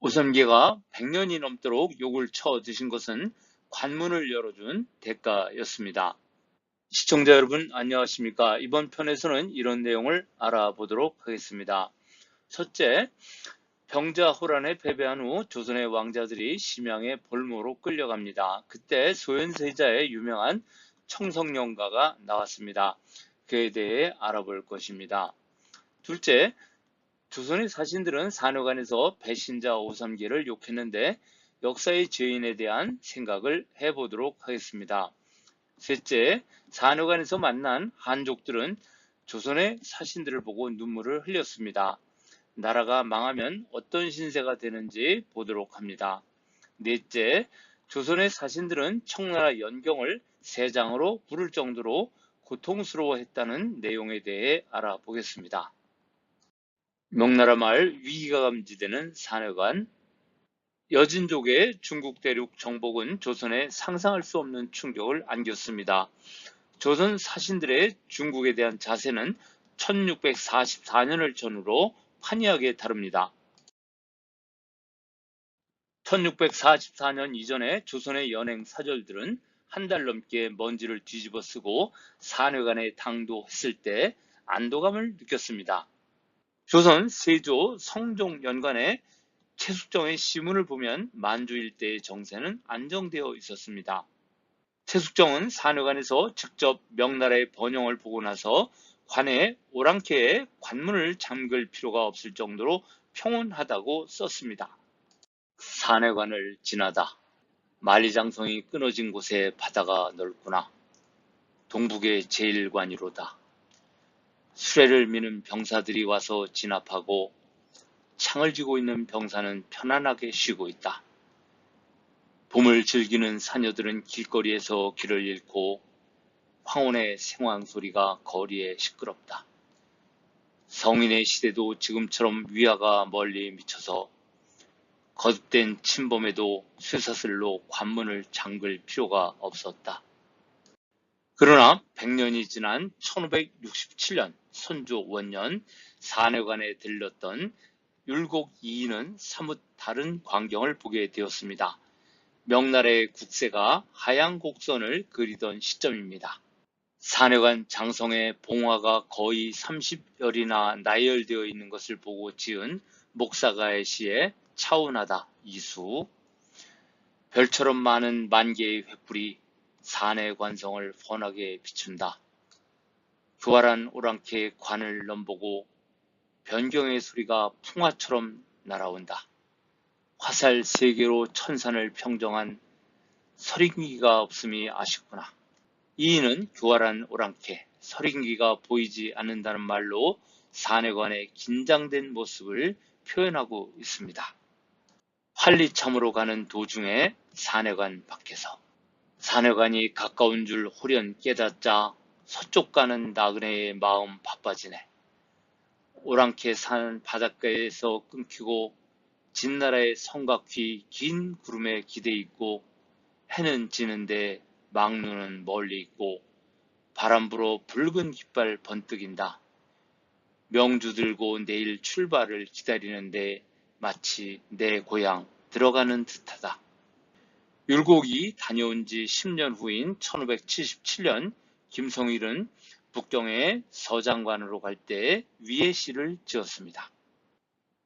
오선계가 100년이 넘도록 욕을 쳐 드신 것은 관문을 열어준 대가였습니다. 시청자 여러분 안녕하십니까? 이번 편에서는 이런 내용을 알아보도록 하겠습니다. 첫째, 병자호란에 패배한 후 조선의 왕자들이 심양의 볼모로 끌려갑니다. 그때 소현세자의 유명한 청성연가가 나왔습니다. 그에 대해 알아볼 것입니다. 둘째, 조선의 사신들은 산허관에서 배신자 오삼계를 욕했는데 역사의 죄인에 대한 생각을 해보도록 하겠습니다. 셋째, 산허관에서 만난 한족들은 조선의 사신들을 보고 눈물을 흘렸습니다. 나라가 망하면 어떤 신세가 되는지 보도록 합니다. 넷째, 조선의 사신들은 청나라 연경을 세장으로 부를 정도로 고통스러워했다는 내용에 대해 알아보겠습니다. 명나라 말 위기가 감지되는 산허관. 여진족의 중국 대륙 정복은 조선에 상상할 수 없는 충격을 안겼습니다. 조선 사신들의 중국에 대한 자세는 1644년을 전후로 판이하게 다릅니다. 1644년 이전에 조선의 연행 사절들은 한 달 넘게 먼지를 뒤집어 쓰고 산허관에 당도했을 때 안도감을 느꼈습니다. 조선 세조 성종연간에 최숙정의 시문을 보면 만주 일대의 정세는 안정되어 있었습니다. 최숙정은 산허관에서 직접 명나라의 번영을 보고 나서 관에 오랑캐의 관문을 잠글 필요가 없을 정도로 평온하다고 썼습니다. 산허관을 지나다 만리장성이 끊어진 곳에 바다가 넓구나. 동북의 제1관이로다. 수레를 미는 병사들이 와서 진압하고 창을 쥐고 있는 병사는 편안하게 쉬고 있다. 봄을 즐기는 사녀들은 길거리에서 길을 잃고 황혼의 생황 소리가 거리에 시끄럽다. 성인의 시대도 지금처럼 위화가 멀리 미쳐서 거듭된 침범에도 쇠사슬로 관문을 잠글 필요가 없었다. 그러나 100년이 지난 1567년 선조 원년 산허관에 들렀던 율곡 이인은 사뭇 다른 광경을 보게 되었습니다. 명나라의 국세가 하양 곡선을 그리던 시점입니다. 산허관 장성에 봉화가 거의 30열이나 나열되어 있는 것을 보고 지은 목사가의 시에 차운하다 이수. 별처럼 많은 만개의 횃불이 산의 관성을 훤하게 비춘다. 교활한 오랑캐의 관을 넘보고 변경의 소리가 풍화처럼 날아온다. 화살 3개로 천산을 평정한 서린기가 없음이 아쉽구나. 이인은 교활한 오랑캐, 서린기가 보이지 않는다는 말로 산허관의 긴장된 모습을 표현하고 있습니다. 환리참으로 가는 도중에 산허관 밖에서 산허관이 가까운 줄 호련 깨닫자 서쪽 가는 나그네의 마음 바빠지네. 오랑캐 산 바닷가에서 끊기고 진나라의 성곽휘 긴 구름에 기대 있고 해는 지는데 망루는 멀리 있고 바람 불어 붉은 깃발 번뜩인다. 명주 들고 내일 출발을 기다리는데 마치 내 고향 들어가는 듯하다. 율곡이 다녀온 지 10년 후인 1577년 김성일은 북경의 서장관으로 갈 때 위해시를 지었습니다.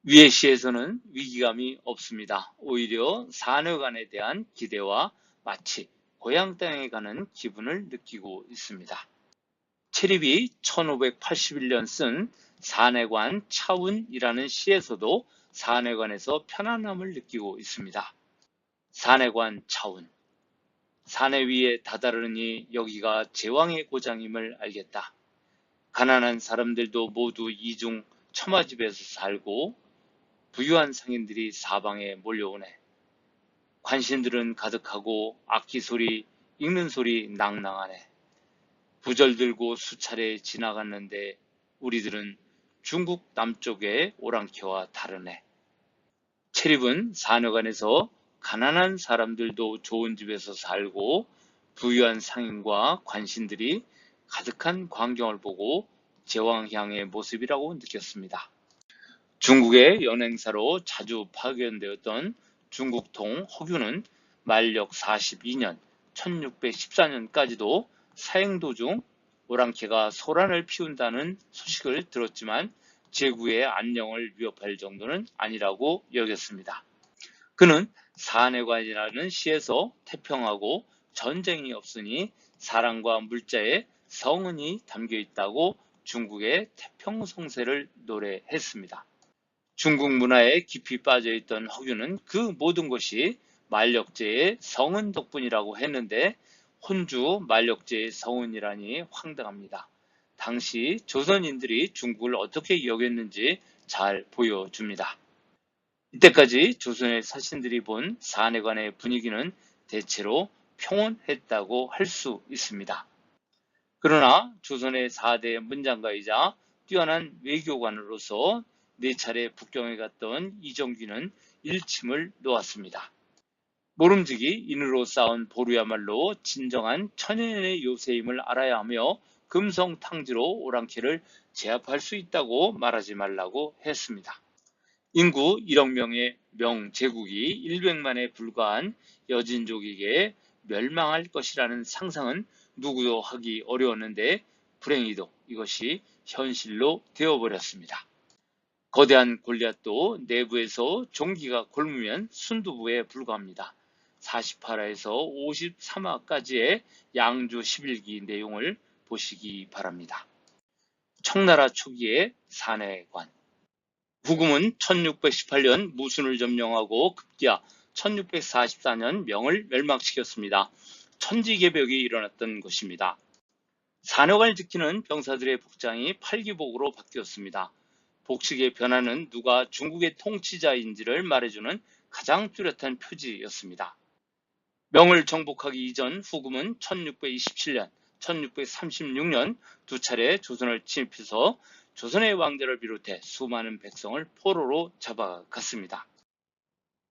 위해시에서는 위기감이 없습니다. 오히려 산허관에 대한 기대와 마치 고향 땅에 가는 기분을 느끼고 있습니다. 체립이 1581년 쓴 산해관 차운이라는 시에서도 산해관에서 편안함을 느끼고 있습니다. 산해관 차운. 산해 위에 다다르니 여기가 제왕의 고장임을 알겠다. 가난한 사람들도 모두 이중 처마집에서 살고 부유한 상인들이 사방에 몰려오네. 관신들은 가득하고 악기 소리, 읽는 소리 낭낭하네. 부절 들고 수차례 지나갔는데 우리들은 중국 남쪽의 오랑캐와 다르네. 체립은 산허관에서 가난한 사람들도 좋은 집에서 살고 부유한 상인과 관신들이 가득한 광경을 보고 제왕향의 모습이라고 느꼈습니다. 중국의 연행사로 자주 파견되었던 중국통 허균은 만력 42년 1614년까지도 사행 도중 오랑캐가 소란을 피운다는 소식을 들었지만 제국의 안녕을 위협할 정도는 아니라고 여겼습니다. 그는 사내관이라는 시에서 태평하고 전쟁이 없으니 사랑과 물자에 성은이 담겨 있다고 중국의 태평성세를 노래했습니다. 중국 문화에 깊이 빠져있던 허균은 그 모든 것이 만력제의 성은 덕분이라고 했는데 혼주 만력제의 성은이라니 황당합니다. 당시 조선인들이 중국을 어떻게 여겼는지 잘 보여줍니다. 이때까지 조선의 사신들이 본 사내관의 분위기는 대체로 평온했다고 할 수 있습니다. 그러나 조선의 4대 문장가이자 뛰어난 외교관으로서 4차례 북경에 갔던 이정규는 일침을 놓았습니다. 모름지기 인으로 쌓은 보루야말로 진정한 천연의 요새임을 알아야 하며 금성탕지로 오랑캐를 제압할 수 있다고 말하지 말라고 했습니다. 인구 1억 명의 명제국이 100만에 불과한 여진족에게 멸망할 것이라는 상상은 누구도 하기 어려웠는데 불행히도 이것이 현실로 되어버렸습니다. 거대한 골리앗도 내부에서 종기가 곪으면 순두부에 불과합니다. 48화에서 53화까지의 양주 11기 내용을 보시기 바랍니다. 청나라 초기의 사내관. 후금은 1618년 무순을 점령하고 급기야 1644년 명을 멸망시켰습니다. 천지개벽이 일어났던 것입니다. 사내관을 지키는 병사들의 복장이 팔기복으로 바뀌었습니다. 복식의 변화는 누가 중국의 통치자인지를 말해주는 가장 뚜렷한 표지였습니다. 명을 정복하기 이전 후금은 1627년, 1636년 두 차례 조선을 침입해서 조선의 왕자를 비롯해 수많은 백성을 포로로 잡아갔습니다.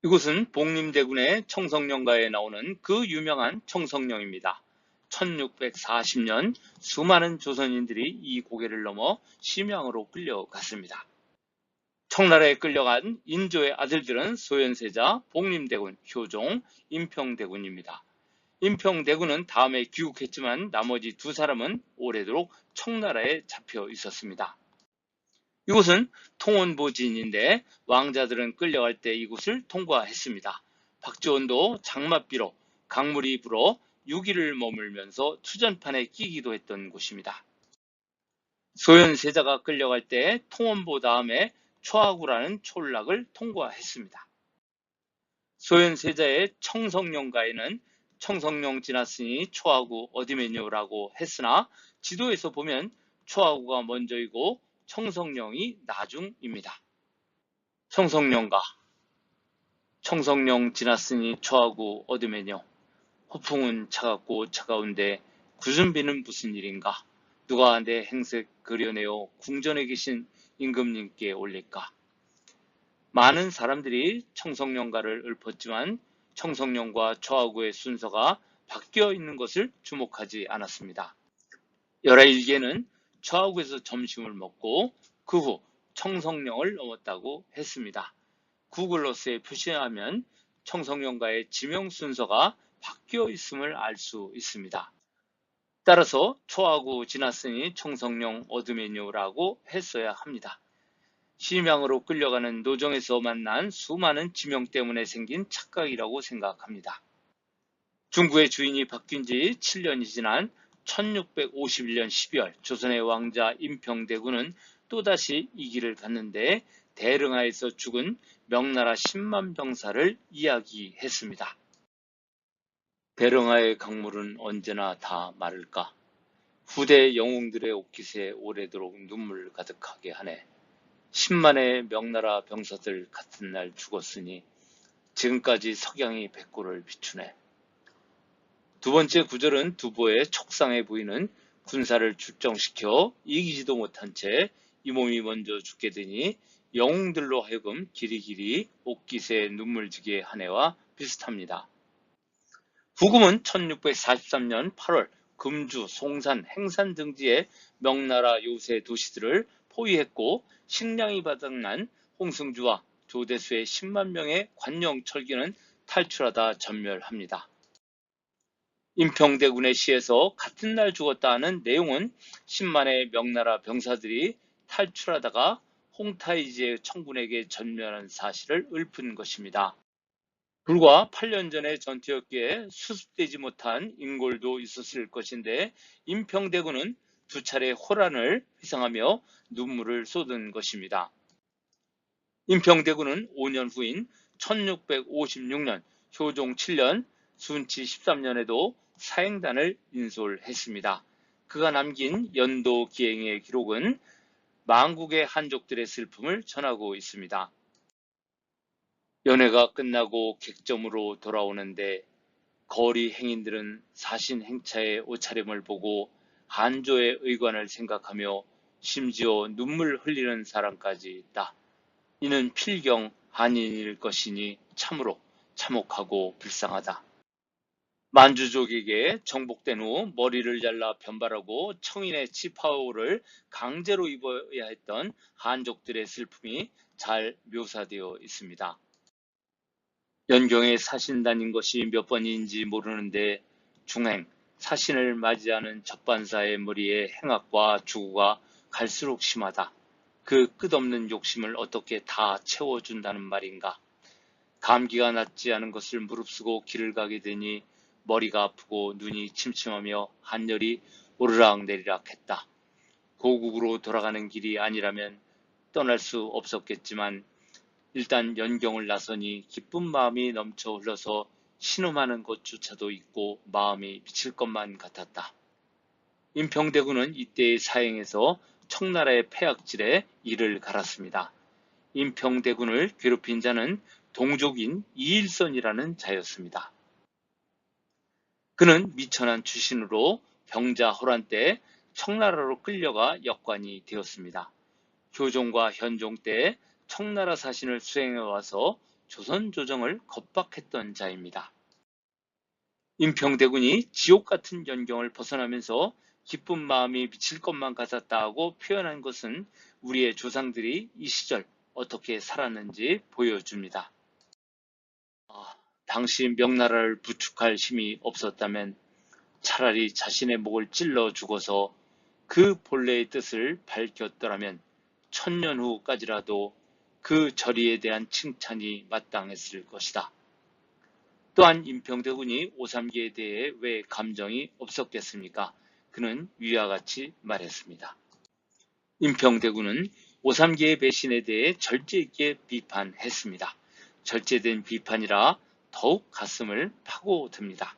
이곳은 복림대군의 청성령가에 나오는 그 유명한 청성령입니다. 1640년 수많은 조선인들이 이 고개를 넘어 심양으로 끌려갔습니다. 청나라에 끌려간 인조의 아들들은 소현세자, 복림대군, 효종, 임평대군입니다. 임평대군은 다음에 귀국했지만 나머지 두 사람은 오래도록 청나라에 잡혀 있었습니다. 이곳은 통원보진인데 왕자들은 끌려갈 때 이곳을 통과했습니다. 박지원도 장맛비로 강물이 불어 6일을 머물면서 투전판에 끼기도 했던 곳입니다. 소현세자가 끌려갈 때 통원보 다음에 초하구라는 촌락을 통과했습니다. 소현세자의 청성령가에는 청성령 지났으니 초하구 어디메뇨라고 했으나 지도에서 보면 초하구가 먼저이고 청성령이 나중입니다. 청성령가 청성령 지났으니 초하구 어디메뇨. 호풍은 차갑고 차가운데 구준비는 무슨 일인가. 누가 내 행색 그려내어 궁전에 계신 임금님께 올릴까. 많은 사람들이 청성령가를 읊었지만 청성령과 초하구의 순서가 바뀌어 있는 것을 주목하지 않았습니다. 열하일기에는 초하구에서 점심을 먹고 그 후 청성령을 넘었다고 했습니다. 구글러스에 표시하면 청성령가의 지명 순서가 바뀌어 있음을 알 수 있습니다. 따라서 초하구 지났으니 청성령 어드메뇨라고 했어야 합니다. 심양으로 끌려가는 노정에서 만난 수많은 지명 때문에 생긴 착각이라고 생각합니다. 중국의 주인이 바뀐 지 7년이 지난 1651년 12월 조선의 왕자 임평대군은 또다시 이 길을 갔는데 대릉하에서 죽은 명나라 10만 병사를 이야기했습니다. 대릉하의 강물은 언제나 다 마를까. 후대 영웅들의 옷깃에 오래도록 눈물 가득하게 하네. 10만의 명나라 병사들 같은 날 죽었으니 지금까지 석양이 백골을 비추네. 두 번째 구절은 두보의 촉상해 보이는 군사를 출정시켜 이기지도 못한 채 이 몸이 먼저 죽게 되니 영웅들로 하여금 길이길이 옷깃에 눈물 지게 하네와 비슷합니다. 후금은 1643년 8월 금주, 송산, 행산 등지의 명나라 요새 도시들을 포위했고 식량이 바닥난 홍승주와 조대수의 10만 명의 관용 철기는 탈출하다 전멸합니다. 임평대군의 시에서 같은 날 죽었다는 내용은 10만의 명나라 병사들이 탈출하다가 홍타이지의 청군에게 전멸한 사실을 읊은 것입니다. 불과 8년 전의 전투였기에 수습되지 못한 인골도 있었을 것인데 임평대군은 두 차례 호란을 회상하며 눈물을 쏟은 것입니다. 임평대군은 5년 후인 1656년 효종 7년 순치 13년에도 사행단을 인솔했습니다. 그가 남긴 연도 기행의 기록은 만국의 한족들의 슬픔을 전하고 있습니다. 연회가 끝나고 객점으로 돌아오는데 거리 행인들은 사신 행차의 옷차림을 보고 한조의 의관을 생각하며 심지어 눈물 흘리는 사람까지 있다. 이는 필경 한인일 것이니 참으로 참혹하고 불쌍하다. 만주족에게 정복된 후 머리를 잘라 변발하고 청인의 치파오를 강제로 입어야 했던 한족들의 슬픔이 잘 묘사되어 있습니다. 연경의 사신단인 것이 몇 번인지 모르는데 중행, 사신을 맞이하는 접반사의 머리에 행악과 주구가 갈수록 심하다. 그 끝없는 욕심을 어떻게 다 채워준다는 말인가. 감기가 낫지 않은 것을 무릅쓰고 길을 가게 되니 머리가 아프고 눈이 침침하며 한열이 오르락내리락 했다. 고국으로 돌아가는 길이 아니라면 떠날 수 없었겠지만 일단 연경을 나서니 기쁜 마음이 넘쳐 흘러서 신음하는 것조차도 있고 마음이 미칠 것만 같았다. 임평대군은 이때의 사행에서 청나라의 폐악질에 이를 갈았습니다. 임평대군을 괴롭힌 자는 동족인 이일선이라는 자였습니다. 그는 미천한 출신으로 병자 호란 때 청나라로 끌려가 역관이 되었습니다. 효종과 현종 때 청나라 사신을 수행해와서 조선 조정을 겁박했던 자입니다. 임평대군이 지옥 같은 연경을 벗어나면서 기쁜 마음이 미칠 것만 같았다고 표현한 것은 우리의 조상들이 이 시절 어떻게 살았는지 보여줍니다. 당시 명나라를 부축할 힘이 없었다면 차라리 자신의 목을 찔러 죽어서 그 본래의 뜻을 밝혔더라면 천년 후까지라도 그 절의에 대한 칭찬이 마땅했을 것이다. 또한 임평대군이 오삼기에 대해 왜 감정이 없었겠습니까? 그는 위와 같이 말했습니다. 임평대군은 오삼기의 배신에 대해 절제 있게 비판했습니다. 절제된 비판이라 더욱 가슴을 파고듭니다.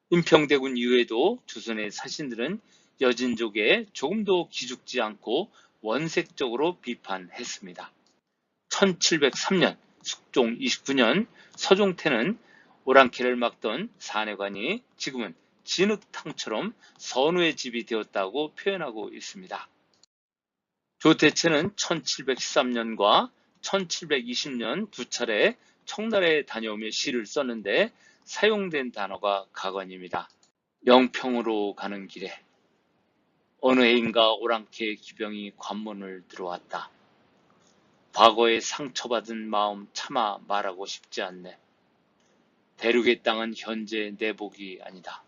임평대군 이후에도 조선의 사신들은 여진족에 조금도 기죽지 않고 원색적으로 비판했습니다. 1703년 숙종 29년 서종태는 오랑캐를 막던 사내관이 지금은 진흙탕처럼 선우의 집이 되었다고 표현하고 있습니다. 조대체는 1713년과 1720년 두 차례 청나라에 다녀오며 시를 썼는데 사용된 단어가 가관입니다. 영평으로 가는 길에 어느 해인가 오랑캐 기병이 관문을 들어왔다. 과거에 상처받은 마음 차마 말하고 싶지 않네. 대륙의 땅은 현재 내 복이 아니다.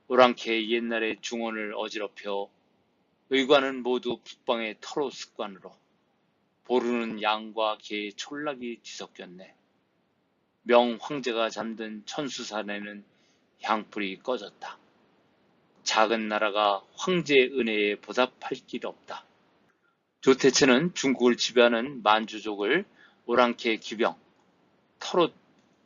오랑캐의 옛날의 중원을 어지럽혀 의관은 모두 북방의 터로 습관으로 보르는 양과 개의 촌락이 뒤섞였네. 명황제가 잠든 천수산에는 향불이 꺼졌다. 작은 나라가 황제의 은혜에 보답할 길 없다. 조태체는 중국을 지배하는 만주족을 오랑캐 기병, 터롯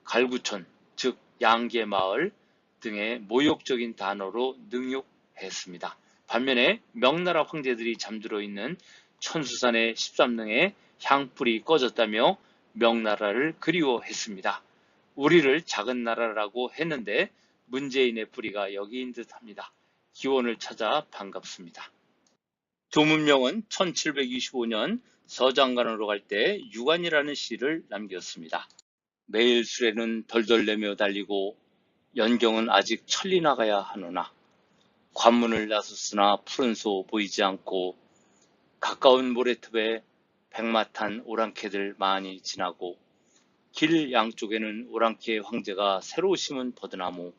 갈구촌, 즉 양계마을 등의 모욕적인 단어로 능욕했습니다. 반면에 명나라 황제들이 잠들어 있는 천수산의 13능에 향불이 꺼졌다며 명나라를 그리워했습니다. 우리를 작은 나라라고 했는데 문재인의 뿌리가 여기인 듯합니다. 기원을 찾아 반갑습니다. 조문명은 1725년 서장관으로 갈 때 유관이라는 시를 남겼습니다. 매일 수레는 덜덜 내며 달리고 연경은 아직 천리 나가야 하노나 관문을 나섰으나 푸른 소 보이지 않고 가까운 모래톱에 백마탄 오랑캐들 많이 지나고 길 양쪽에는 오랑캐 황제가 새로 심은 버드나무,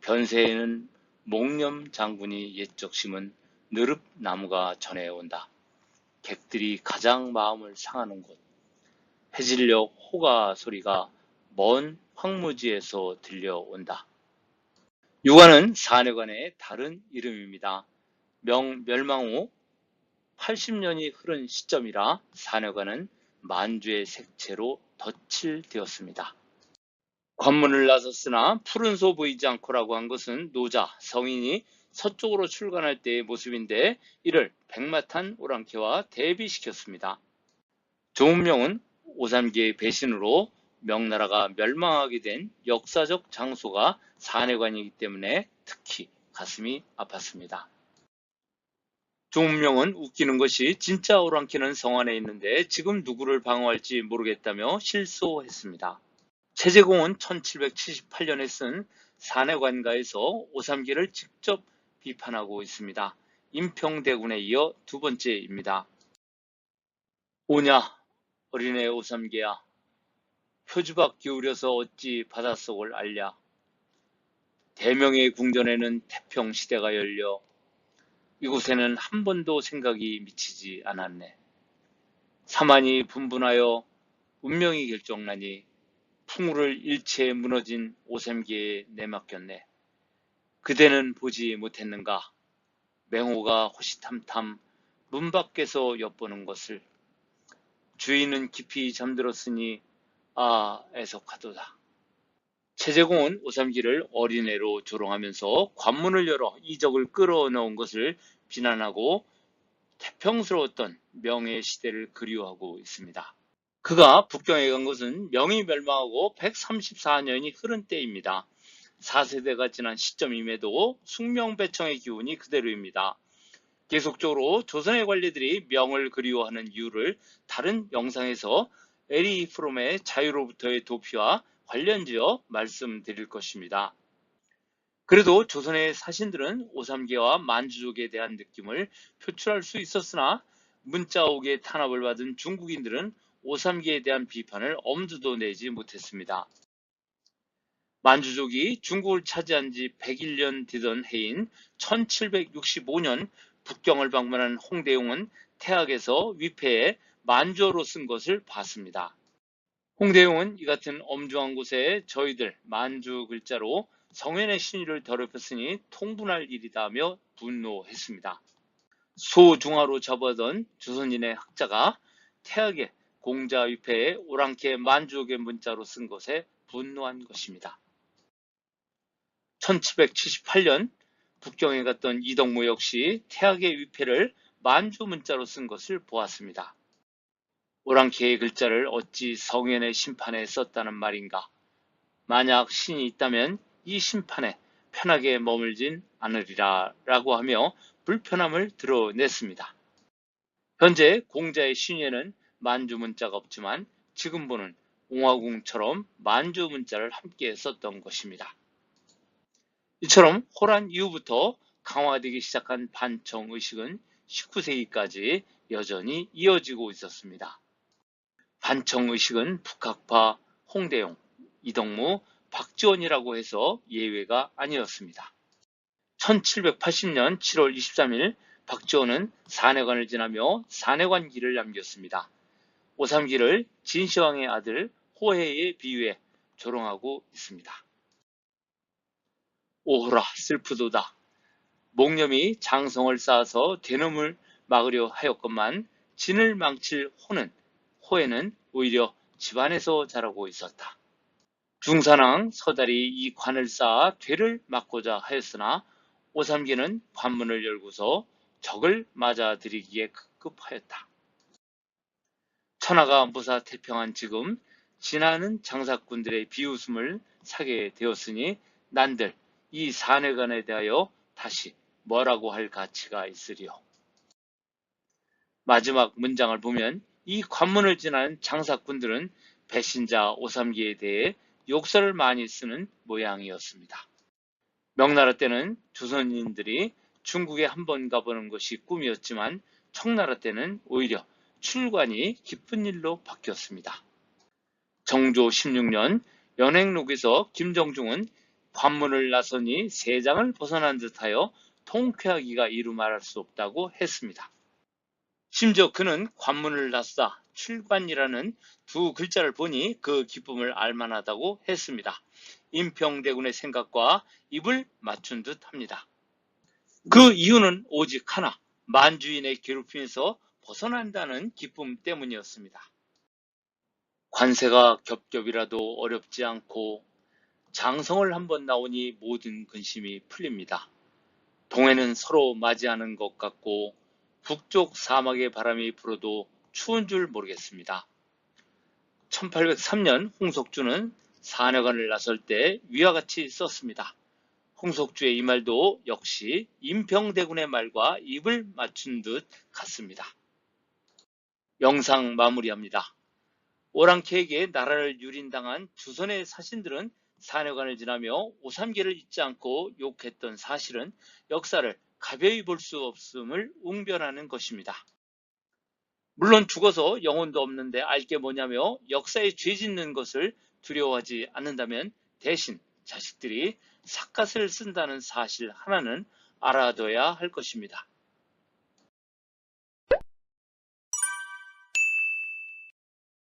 변새에는 목념 장군이 옛적 심은 느릅나무가 전해온다. 객들이 가장 마음을 상하는 곳, 해질녘 호가 소리가 먼 황무지에서 들려온다. 유관은 사내관의 다른 이름입니다. 멸망 후 80년이 흐른 시점이라 사내관은 만주의 색채로 덧칠되었습니다. 관문을 나섰으나 푸른 소 보이지 않고라고 한 것은 노자, 성인이 서쪽으로 출간할 때의 모습인데 이를 백마탄 오랑캐와 대비시켰습니다. 조문명은 오삼기의 배신으로 명나라가 멸망하게 된 역사적 장소가 사내관이기 때문에 특히 가슴이 아팠습니다. 조문명은 웃기는 것이 진짜 오랑캐는 성 안에 있는데 지금 누구를 방어할지 모르겠다며 실소했습니다. 최재공은 1778년에 쓴 사내관가에서 오삼기를 직접 비판하고 있습니다. 임평대군에 이어 두 번째입니다. 오냐 어린애 오삼기야, 표주박 기울여서 어찌 바닷속을 알랴. 대명의 궁전에는 태평시대가 열려 이곳에는 한 번도 생각이 미치지 않았네. 사만이 분분하여 운명이 결정나니 풍우를 일체에 무너진 오삼기에 내맡겼네. 그대는 보지 못했는가? 맹호가 호시탐탐 문 밖에서 엿보는 것을. 주인은 깊이 잠들었으니 애석하도다. 최재공은 오삼기를 어린애로 조롱하면서 관문을 열어 이적을 끌어넣은 것을 비난하고 태평스러웠던 명의 시대를 그리워하고 있습니다. 그가 북경에 간 것은 명이 멸망하고 134년이 흐른 때입니다. 4세대가 지난 시점임에도 숙명배청의 기운이 그대로입니다. 계속적으로 조선의 관리들이 명을 그리워하는 이유를 다른 영상에서 에리 프롬의 자유로부터의 도피와 관련지어 말씀드릴 것입니다. 그래도 조선의 사신들은 오삼계와 만주족에 대한 느낌을 표출할 수 있었으나 문자옥의 탄압을 받은 중국인들은 오삼계에 대한 비판을 엄두도 내지 못했습니다. 만주족이 중국을 차지한 지 101년 되던 해인 1765년 북경을 방문한 홍대용은 태학에서 위패에 만주어로 쓴 것을 봤습니다. 홍대용은 이 같은 엄중한 곳에 저희들 만주 글자로 성현의 신의를 더럽혔으니 통분할 일이다며 분노했습니다. 소중화로 접어든 조선인의 학자가 태학의 공자 위패에 오랑캐 만주족의 문자로 쓴 것에 분노한 것입니다. 1778년 북경에 갔던 이덕무 역시 태학의 위패를 만주 문자로 쓴 것을 보았습니다. 오랑캐의 글자를 어찌 성현의 심판에 썼다는 말인가? 만약 신이 있다면 이 심판에 편하게 머물진 않으리라 라고 하며 불편함을 드러냈습니다. 현재 공자의 신예는 만주 문자가 없지만 지금 보는 옹화궁처럼 만주 문자를 함께 썼던 것입니다. 이처럼 호란 이후부터 강화되기 시작한 반청의식은 19세기까지 여전히 이어지고 있었습니다. 반청의식은 북학파 홍대용, 이덕무, 박지원이라고 해서 예외가 아니었습니다. 1780년 7월 23일 박지원은 사내관을 지나며 사내관기를 남겼습니다. 오삼기를 진시황의 아들 호해에 비유해 조롱하고 있습니다. 오호라 슬프도다. 목념이 장성을 쌓아서 대놈을 막으려 하였건만 진을 망칠 호에는 오히려 집안에서 자라고 있었다. 중산왕 서달이 이 관을 쌓아 되를 막고자 하였으나 오삼기는 관문을 열고서 적을 맞아들이기에 급급하였다. 천하가 무사태평한 지금 지나는 장사꾼들의 비웃음을 사게 되었으니 난들 이 사내관에 대하여 다시 뭐라고 할 가치가 있으리요. 마지막 문장을 보면 이 관문을 지나는 장사꾼들은 배신자 오삼기에 대해 욕설을 많이 쓰는 모양이었습니다. 명나라 때는 조선인들이 중국에 한번 가보는 것이 꿈이었지만 청나라 때는 오히려 출관이 기쁜 일로 바뀌었습니다. 정조 16년 연행록에서 김정중은 관문을 나서니 세장을 벗어난 듯하여 통쾌하기가 이루 말할 수 없다고 했습니다. 심지어 그는 관문을 나서다 출관이라는 두 글자를 보니 그 기쁨을 알만하다고 했습니다. 임평대군의 생각과 입을 맞춘 듯 합니다. 그 이유는 오직 하나, 만주인의 괴롭힘에서 벗어난다는 기쁨 때문이었습니다. 관세가 겹겹이라도 어렵지 않고 장성을 한번 나오니 모든 근심이 풀립니다. 동해는 서로 맞이하는 것 같고 북쪽 사막의 바람이 불어도 추운 줄 모르겠습니다. 1803년 홍석주는 사내관을 나설 때 위와 같이 썼습니다. 홍석주의 이 말도 역시 임평대군의 말과 입을 맞춘 듯 같습니다. 영상 마무리합니다. 오랑캐에게 나라를 유린당한 조선의 사신들은 사내관을 지나며 오삼계를 잊지 않고 욕했던 사실은 역사를 가벼이 볼 수 없음을 웅변하는 것입니다. 물론 죽어서 영혼도 없는데 알 게 뭐냐며 역사에 죄 짓는 것을 두려워하지 않는다면 대신 자식들이 삿갓을 쓴다는 사실 하나는 알아둬야 할 것입니다.